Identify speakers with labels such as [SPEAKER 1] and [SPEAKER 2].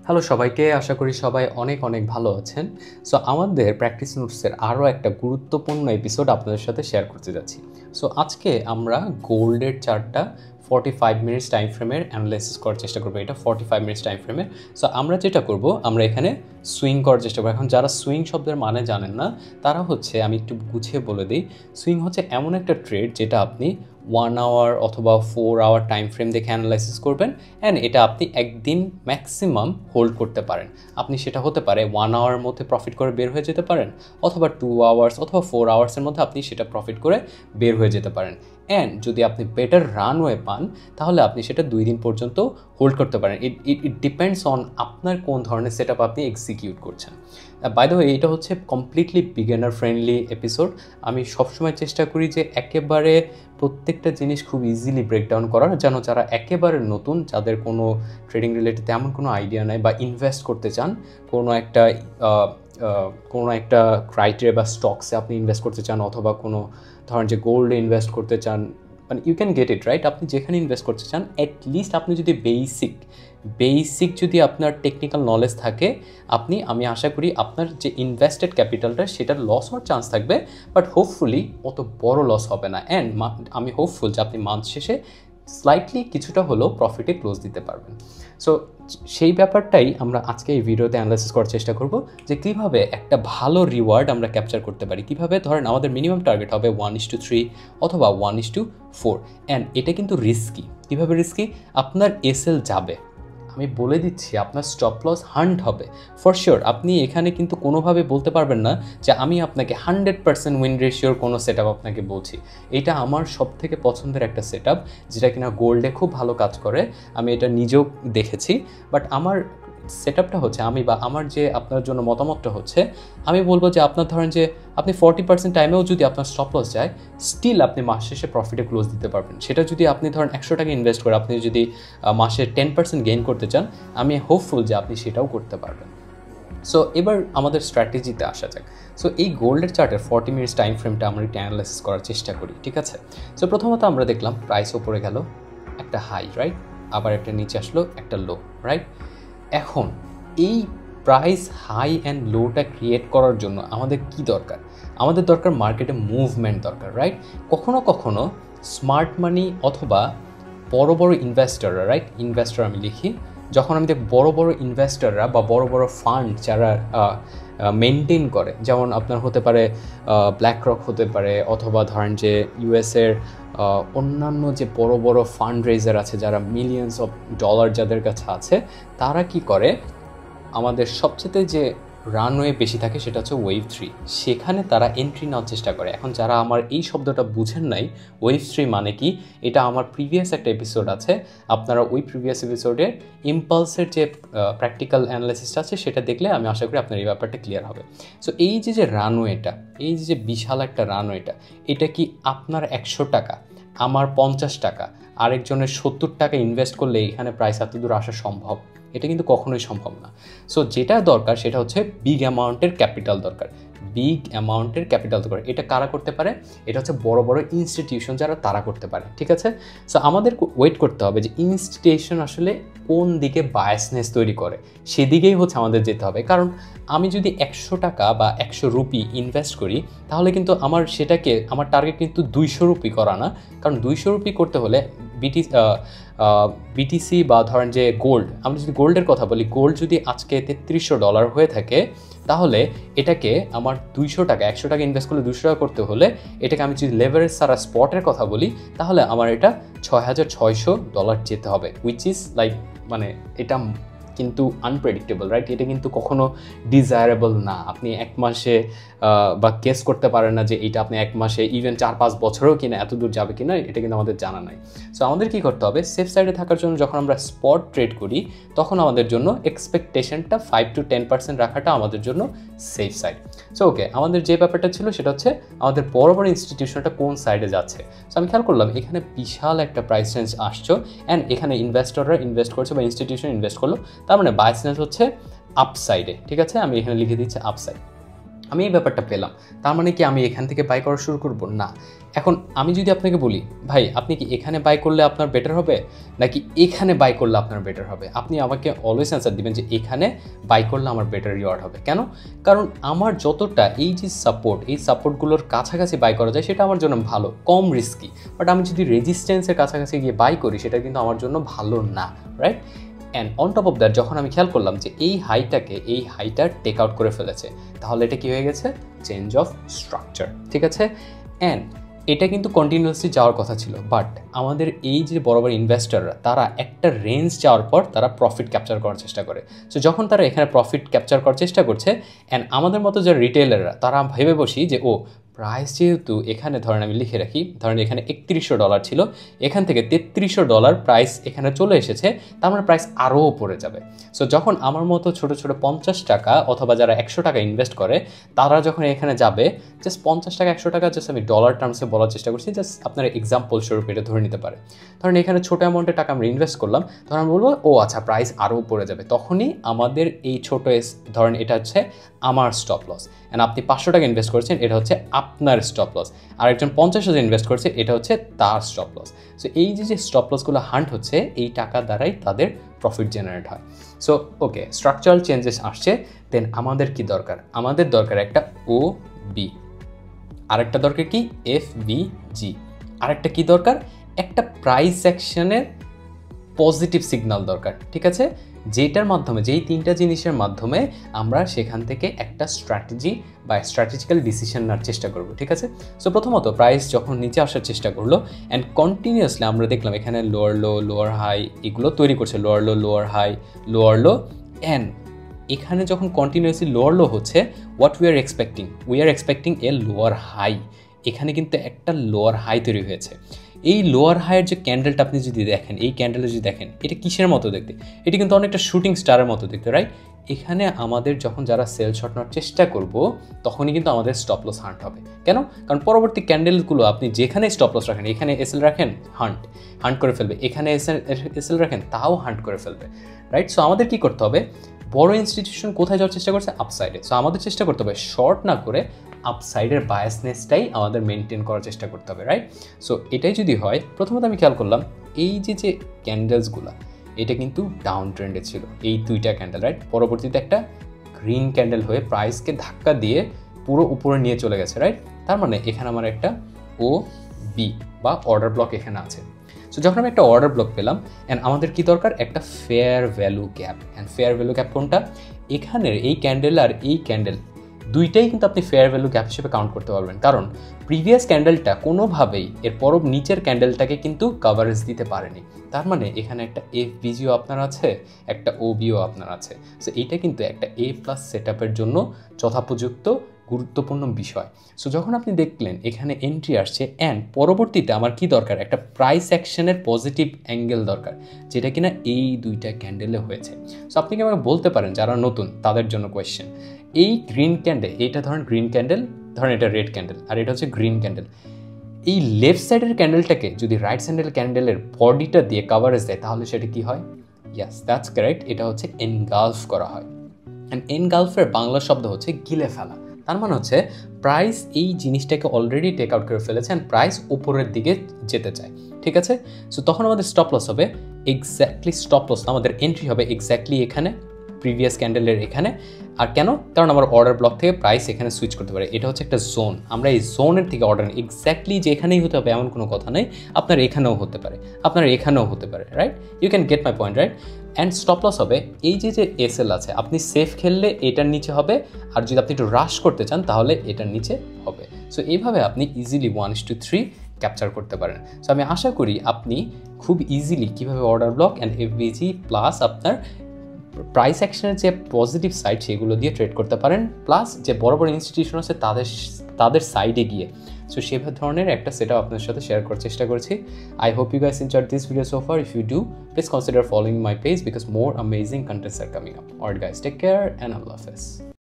[SPEAKER 1] Hello সবাইকে, আশা করি সবাই অনেক অনেক ভালো আছেন। সো আমাদের প্র্যাকটিস নোটসের আরও একটা গুরুত্বপূর্ণ এপিসোড আপনাদের সাথে শেয়ার করতে যাচ্ছি। সো আজকে আমরা গোল্ডের চার্টটা 45 মিনিটস টাইম ফ্রেমের অ্যানালাইসিস করার চেষ্টা করবো। এটা 45 মিনিটস টাইম ফ্রেমে। সো আমরা যেটা করব, আমরা এখানে সুইং করার চেষ্টা করবো। এখন যারা সুইং শব্দের মানে জানেন না, তারা হচ্ছে, আমি একটু গুছিয়ে বলে দিই, সুইং হচ্ছে এমন একটা ট্রেড যেটা আপনি 1 আওয়ার অথবা 4 আওয়ার টাইম ফ্রেম দেখে অ্যানালাইসিস করবেন, অ্যান্ড এটা আপনি একদিন ম্যাক্সিমাম হোল্ড করতে পারেন। আপনি সেটা হতে পারে 1 আওয়ারের মধ্যে প্রফিট করে বের হয়ে যেতে পারেন, অথবা 2 আওয়ার্স অথবা 4 আওয়ার্সের মধ্যে আপনি সেটা প্রফিট করে বের হয়ে যেতে পারেন। অ্যান্ড যদি আপনি বেটার রানওয়ে পান, তাহলে আপনি সেটা 2 দিন পর্যন্ত হোল্ড করতে পারেন। ইট ডিপেন্ডস অন আপনার কোন ধরনের সেট আপ আপনি এক্সিকিউট করছেন। বাই দ্য ওয়ে, এটা হচ্ছে কমপ্লিটলি বিগিনার ফ্রেন্ডলি এপিসোড। আমি সবসময় চেষ্টা করি যে একেবারে প্রত্যেকটা জিনিস খুব ইজিলি ব্রেকডাউন করার, যেন যারা একেবারে নতুন, যাদের কোনো ট্রেডিং রিলেটেড তেমন কোনো আইডিয়া নেই, বা ইনভেস্ট করতে চান কোনো একটা ক্রাইটেরিয়া বা স্টকসে আপনি ইনভেস্ট করতে চান, অথবা কোনো ধরেন যে গোল্ডে ইনভেস্ট করতে চান, মানে you can get it right. আপনি যেখানে ইনভেস্ট করতে চান, অ্যাটলিস্ট আপনি যদি বেসিক যদি আপনার টেকনিক্যাল নলেজ থাকে, আমি আশা করি আপনার যে ইনভেস্টেড ক্যাপিটালটা সেটার লস হওয়ার চান্স থাকবে, বাট হোপফুলি অত বড় লস হবে না। অ্যান্ড আমি হোপফুল যে আপনি মান্থ শেষে স্লাইটলি কিছুটা হলেও প্রফিটে ক্লোজ দিতে পারবেন। সো সেই ব্যাপারটাই আমরা আজকে এই ভিডিওতে অ্যানালাইসিস করার চেষ্টা করব, যে কীভাবে একটা ভালো রিওয়ার্ড আমরা ক্যাপচার করতে পারি। কীভাবে, ধরেন আমাদের মিনিমাম টার্গেট হবে 1:3 অথবা 1:4, অ্যান্ড এটা কিন্তু রিস্কি। কীভাবে রিস্কি? আপনার এসএল যাবে, আমি বলে দিচ্ছি, আপনার স্টপ লস হান্ট হবে ফর শিওর। আপনি এখানে কিন্তু কোনোভাবে বলতে পারবেন না যে আমি আপনাকে 100% উইন রেশিওর কোনো সেট আপ আপনাকে বলছি। এটা আমার সবথেকে পছন্দের একটা সেট আপ, যেটা কিনা গোল্ডে খুব ভালো কাজ করে। আমি এটা নিজেও দেখেছি, বাট আমার সেট আপটা হচ্ছে, আমার যে আপনার জন্য মতামতটা হচ্ছে, আমি বলবো যে আপনার ধরেন যে আপনি 40% টাইমেও যদি আপনার স্টপ লস যায়, স্টিল আপনি মাস শেষে প্রফিটে ক্লোজ দিতে পারবেন। সেটা যদি আপনি ধরেন 100 টাকা ইনভেস্ট করে আপনি যদি মাসে 10% গেইন করতে চান, আমি হোপফুল যে আপনি সেটাও করতে পারবেন। সো এবার আমাদের স্ট্র্যাটেজিতে আসা যাক। সো এই গোল্ডের চার্টের 40 মিনিটস টাইম ফ্রেমটা আমরা একটু অ্যানালাইসিস করার চেষ্টা করি, ঠিক আছে? সো প্রথমত আমরা দেখলাম প্রাইস ওপরে গেল, একটা হাই, রাইট? আবার একটা নিচে আসলো, একটা লো, রাইট? এখন এই প্রাইস হাই অ্যান্ড লোটা ক্রিয়েট করার জন্য আমাদের কি দরকার? আমাদের দরকার মার্কেটে মুভমেন্ট দরকার, রাইট? কখনো কখনো স্মার্ট মানি অথবা বড় বড় ইনভেস্টররা, রাইট? ইনভেস্টর আমি লিখি, যখন আমি দেখি বড় বড় ইনভেস্টররা বা বড় বড় ফান্ড যারা মেনটেন করে, যেমন আপনার হতে পারে ব্ল্যাক রক হতে পারে, অথবা ধরেন যে ইউএসের অন্যান্য যে বড় বড় ফান্ড রেজার আছে, যারা মিলিয়নস অফ ডলার যাদের কাছে আছে, তারা কি করে, আমাদের সবচেয়ে যে রানওয়ে বেশি থাকে সেটা হচ্ছে ওয়েভ 3, সেখানে তারা এন্ট্রি নেওয়ার চেষ্টা করে। এখন যারা আমার এই শব্দটা বুঝেন নাই, ওয়েভ 3 মানে কি, এটা আমার প্রিভিয়াস একটা এপিসোড আছে, আপনারা ওই প্রিভিয়াস এপিসোডে ইম্পালসের যে প্র্যাকটিক্যাল অ্যানালাইসিসটা আছে সেটা দেখলে আমি আশা করি আপনার এই ব্যাপারটা ক্লিয়ার হবে। সো এই যে রানওয়েটা, এই যে বিশাল একটা রানওয়েটা, এটা কি আপনার 100 টাকা, আমার 50 টাকা, আরেকজনের 70 টাকা ইনভেস্ট করলে এখানে প্রাইস এত দূর আসা সম্ভব? এটা কিন্তু কখনোই সম্ভব না। সো যেটা দরকার সেটা হচ্ছে বিগ অ্যামাউন্টের ক্যাপিটাল দরকার। এটা কারা করতে পারে? এটা হচ্ছে বড় বড় ইনস্টিটিউশন যারা, তারা করতে পারে, ঠিক আছে? সো আমাদের ওয়েট করতে হবে যে ইনস্টিটিউশন আসলে কোন দিকে বায়াসনেস তৈরি করে, সেদিকেই হচ্ছে আমাদের যেতে হবে। কারণ আমি যদি 100 টাকা বা 100 রুপি ইনভেস্ট করি, তাহলে কিন্তু আমার টার্গেট কিন্তু 200 রুপি করা না। কারণ 200 রুপি করতে হলে বিটিসি বা ধরেন যে গোল্ড, আমরা যদি গোল্ডের কথা বলি, গোল্ড যদি আজকে $3300 হয়ে থাকে, তাহলে এটাকে আমার 200 টাকা, 100 টাকা ইনভেস্ট করলে 200 টাকা করতে হলে, এটাকে আমি যদি লেভারেজ ছাড়া স্পটের কথা বলি, তাহলে আমার এটা $6600 যেতে হবে, হুইচ ইজ লাইক, মানে এটা কিন্তু আনপ্রেডিক্টেবল, রাইট? এটা কিন্তু কখনো ডিজায়ারেবল না। আপনি এক মাসে বা গেস করতে পারেন না যে এটা আপনি এক মাসে, ইভেন 4-5 বছরেও কিনা এত দূর যাবে কিনা, এটা কিন্তু আমাদের জানা নাই। সো আমাদের কী করতে হবে? সেফ সাইডে থাকার জন্য যখন আমরা স্পট ট্রেড করি, তখন আমাদের জন্য এক্সপেকটেশনটা 5-10% রাখাটা আমাদের জন্য সেফ সাইড। সো ওকে, আমাদের যে ব্যাপারটা ছিল সেটা হচ্ছে আমাদের বড় বড় ইনস্টিটিউশনটা কোন সাইডে যাচ্ছে। সো আমি খেয়াল করলাম এখানে বিশাল একটা প্রাইস রেঞ্জ আসছো, অ্যান্ড এখানে ইনভেস্টররা ইনভেস্ট করছে বা ইনস্টিটিউশন ইনভেস্ট করলো, তার মানে বায়াসনেস হচ্ছে আপসাইডে, ঠিক আছে? আমি এখানে লিখে দিচ্ছি আপসাইড। আমি এই ব্যাপারটা পেলাম, তার মানে কি আমি এখান থেকে বাই করা শুরু করব? না, এখন আমি যদি আপনাকে বলি ভাই আপনি কি এখানে বাই করলে আপনার বেটার হবে নাকি এখানে বাই করলে আপনার বেটার হবে, আপনি আমাকে অলওয়েজ অ্যান্সার দিবেন যে এখানে বাই করলে আমার বেটার রিওয়ার্ড হবে। কেন? কারণ আমার যতটা এই যে সাপোর্ট, এই সাপোর্টগুলোর কাছাকাছি বাই করা যায় সেটা আমার জন্য ভালো, কম রিস্কি। বাট আমি যদি রেজিস্ট্যান্সের কাছাকাছি গিয়ে বাই করি সেটা কিন্তু আমার জন্য ভালো না, right? And on top of that যখন আমি খেয়াল করলাম যে এই হাইটা টেক আউট করে ফেলেছে, তাহলে এটা কী হয়ে গেছে? চেঞ্জ অফ স্ট্রাকচার, ঠিক আছে? অ্যান্ড এটা কিন্তু কন্টিনিউয়াসলি যাওয়ার কথা ছিল, বাট আমাদের এই যে বড় বড় ইনভেস্টররা তারা একটা রেঞ্জ যাওয়ার পর তারা প্রফিট ক্যাপচার করার চেষ্টা করে। সো যখন তারা এখানে প্রফিট ক্যাপচার করার চেষ্টা করছে, অ্যান্ড আমাদের মতো যে রিটেলাররা তারা ভেবে বসি যে ও প্রাইস যেহেতু এখানে ধরেন আমি লিখে রাখি, ধরেন এখানে $3100 ছিল, এখান থেকে $3300 প্রাইস এখানে চলে এসেছে, তার মানে প্রাইস আরও পড়ে যাবে। সো যখন আমার মতো ছোটো ছোটো 50 টাকা অথবা যারা 100 টাকা ইনভেস্ট করে তারা যখন এখানে যাবে, জাস্ট 50 টাকা 100 টাকা জাস্ট আমি ডলার টার্মসে বলার চেষ্টা করছি, জাস্ট আপনার এক্সাম্পল স্বরূপ এটা ধরে নিতে পারে। ধরেন এখানে ছোটো অ্যামাউন্টের টাকা আমরা ইনভেস্ট করলাম, তখন আমি বলবো ও আচ্ছা প্রাইস আরও পড়ে যাবে, তখনই আমাদের এই ছোটো ধরেন এটা হচ্ছে আমার স্টপ লস, অ্যান্ড আপনি 500 টাকা ইনভেস্ট করছেন, এটা হচ্ছে আপনার স্টপ লস। আর একজন 50,000 ইনভেস্ট করছে, এটা হচ্ছে তার স্টপ লস। সো এই যে স্টপ লসগুলো হান্ট হচ্ছে, এই টাকা দ্বারাই তাদের প্রফিট জেনারেট হয়। সো ওকে, স্ট্রাকচারাল চেঞ্জেস আসছে, দেন আমাদের কি দরকার? আমাদের দরকার একটা OB, আরেকটা দরকার কি FVG, আরেকটা কি দরকার? একটা প্রাইস অ্যাকশনের পজিটিভ সিগন্যাল দরকার, ঠিক আছে? যেটার মাধ্যমে, যেই তিনটা জিনিসের মাধ্যমে আমরা সেখান থেকে একটা স্ট্র্যাটেজি বা স্ট্র্যাটেজিক্যাল ডিসিশন নেওয়ার চেষ্টা করব, ঠিক আছে? সো প্রথমত প্রাইস যখন নিচে আসার চেষ্টা করলো অ্যান্ড কন্টিনিউয়াসলি আমরা দেখলাম এখানে লোয়ার লো লোয়ার হাই এগুলো তৈরি করছে, lower low lower high lower low, and এখানে যখন কন্টিনিউয়াসলি লোয়ার লো হচ্ছে, what we are expecting a lower high. এখানে কিন্তু একটা লোয়ার হাই তৈরি হয়েছে। এই লোয়ার হাইয়ের যে ক্যান্ডেলটা আপনি যদি দেখেন, এই ক্যান্ডেলটা যদি দেখেন, এটা কিসের মতো দেখতে? এটি কিন্তু অনেকটা শুটিং স্টারের মতো দেখতে, রাইট? এখানে আমাদের যখন যারা সেল শট নেওয়ার চেষ্টা করব, তখনই কিন্তু আমাদের স্টপ লস হান্ট হবে। কেন? কারণ পরবর্তী ক্যান্ডেলগুলো আপনি যেখানে স্টপ লস রাখেন, এখানে এসএল রাখেন, হান্ট করে ফেলবে, এখানে এসএল রাখেন, তাও হান্ট করে ফেলবে, রাইট? সো আমাদের কি করতে হবে? বড় ইনস্টিটিউশন কোথায় যাওয়ার চেষ্টা করছে? আপসাইডে। সো আমাদের চেষ্টা করতে হবে শর্ট না করে আপসাইডের বায়াসনেসটাই আমাদের মেনটেন করার চেষ্টা করতে হবে, রাইট? সো এটাই যদি হয়, প্রথমত আমি খেয়াল করলাম এই যে ক্যান্ডেলসগুলো, এটা কিন্তু ডাউন ট্রেন্ডে ছিল, এই দুইটা ক্যান্ডেল, রাইট? পরবর্তীতে একটা গ্রিন ক্যান্ডেল হয়ে প্রাইসকে ধাক্কা দিয়ে পুরো উপরে নিয়ে চলে গেছে, রাইট? তার মানে এখানে আমার একটা OB বা অর্ডার ব্লক এখানে আছে। সো যখন আমি একটা অর্ডার ব্লক পেলাম, অ্যান্ড আমাদের কি দরকার? একটা fair value gap. And fair value gap কোনটা? এখানের এই ক্যান্ডেল আর এই ক্যান্ডেল দুইটাই কিন্তু আপনি ফেয়ার ভ্যালু গ্যাপ হিসেবে কাউন্ট করতে পারবেন, কারণ প্রিভিয়াস ক্যান্ডেলটা কোনোভাবেই এর নিচের ক্যান্ডেলটাকে কিন্তু কভারেজ দিতে পারেনি। তার মানে এখানে একটা FVGও আপনার আছে, একটা OBও আপনার আছে। সো এইটা কিন্তু একটা A+ সেট আপের জন্য যথোপযুক্ত গুরুত্বপূর্ণ বিষয়। সো যখন আপনি দেখলেন এখানে এন্ট্রি আসছে, অ্যান্ড পরবর্তীতে আমার কি দরকার? একটা প্রাইস অ্যাকশনের পজিটিভ অ্যাঙ্গেল দরকার, যেটা কিনা এই দুইটা ক্যান্ডেলে হয়েছে। সো আপনি কি আমাকে বলতে পারেন, যারা নতুন তাদের জন্য কোয়েশ্চেন, এই গ্রিন ক্যান্ডেল, এইটা ধরেন গ্রিন ক্যান্ডেল, ধরেন এটা রেড ক্যান্ডেল, আর এটা হচ্ছে গ্রিন ক্যান্ডেল, এই লেফট সাইডের ক্যান্ডেলটাকে যদি রাইট সাইডের ক্যান্ডেলের বডিটা দিয়ে কাভারেজ দেয়, তাহলে সেটা কি হয়? ইয়াস, দ্যাটস কারেক্ট, এটা হচ্ছে এনগালফ করা হয়। অ্যান্ড এনগালফের বাংলা শব্দ হচ্ছে গিলে ফেলা। তার মানে হচ্ছে প্রাইস এই জিনিসটাকে অলরেডি টেক আউট করে ফেলেছে, অ্যান্ড প্রাইস উপরের দিকে যেতে চায়, ঠিক আছে? সো তখন আমাদের স্টপ লস হবে এক্স্যাক্টলি, স্টপ লস আমাদের এন্ট্রি হবে এক্স্যাক্টলি এখানে, প্রিভিয়াস ক্যান্ডেলের এখানে। আর কেন? কারণ আমার অর্ডার ব্লক থেকে প্রাইস এখানে সুইচ করতে পারে, এটা হচ্ছে একটা জোন। আমরা এই জোনের থেকে অর্ডার এক্স্যাক্টলি যে এখানেই হতে হবে এমন কোনো কথা নেই, আপনার এখানেও হতে পারে, আপনার এখানেও হতে পারে, right? You can get my point, right? And stop loss হবে এই যে এসএল আছে, আপনি সেফ খেললে এটার নিচে হবে, আর যদি আপনি একটু রাশ করতে চান তাহলে এটার নিচে হবে। সো এইভাবে আপনি ইজিলি 1:3 ক্যাপচার করতে পারেন। সো আমি আশা করি আপনি খুব ইজিলি কীভাবে order block and FVG plus আপনার প্রাইস অ্যাকশনের যে পজিটিভ সাইড সেগুলো দিয়ে ট্রেড করতে পারেন, প্লাস যে বড় বড় ইনস্টিটিউশন আছে তাদের সাইডে গিয়ে। সো সেভাবে ধরনের একটা সেটআপ আপনার সাথে শেয়ার করার চেষ্টা করছি। I hope you guys enjoyed this video so far. If you do, please consider following my page because more amazing contents are coming up. Alright guys, take care and Allah Hafiz.